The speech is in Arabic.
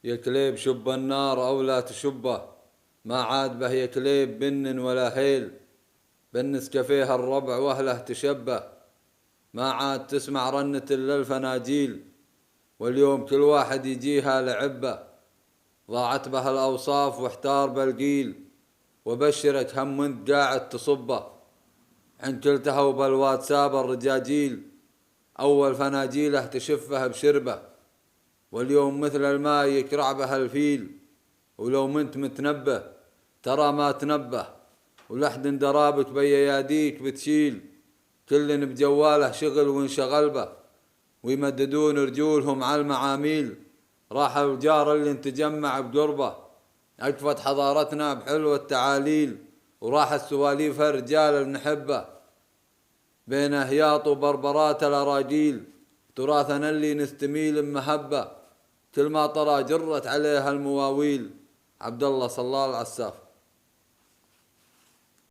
يا كليب شب النار أو لا تشبه، ما عاد به يا كليب بن ولا هيل، بنس كفيها الربع وأهله تشبه، ما عاد تسمع رنة إلا الفناجيل، واليوم كل واحد يجيها لعبة، ضاعت به الأوصاف واحتار بالقيل، وبشرك هم وانت قاعد تصبه، عن كلتها وبالواتساب الرجاجيل، أول فناجيله تشفه بشربه، واليوم مثل الماء يكرع به الفيل، ولو منت متنبه ترى ما تنبه، ولحد درابك بياديك بتشيل، كل بجواله شغل وانشغل به، ويمددون رجولهم على المعاميل، راح الجار اللي نتجمع بقربه، أكفت حضارتنا بحلو التعاليل، وراح السواليف الرجال المحبه، بين هياط وبربرات الأراجيل، تراثنا اللي نستميل مهبة، كل ما طرى جرت عليها المواويل. عبد الله صلال العساف.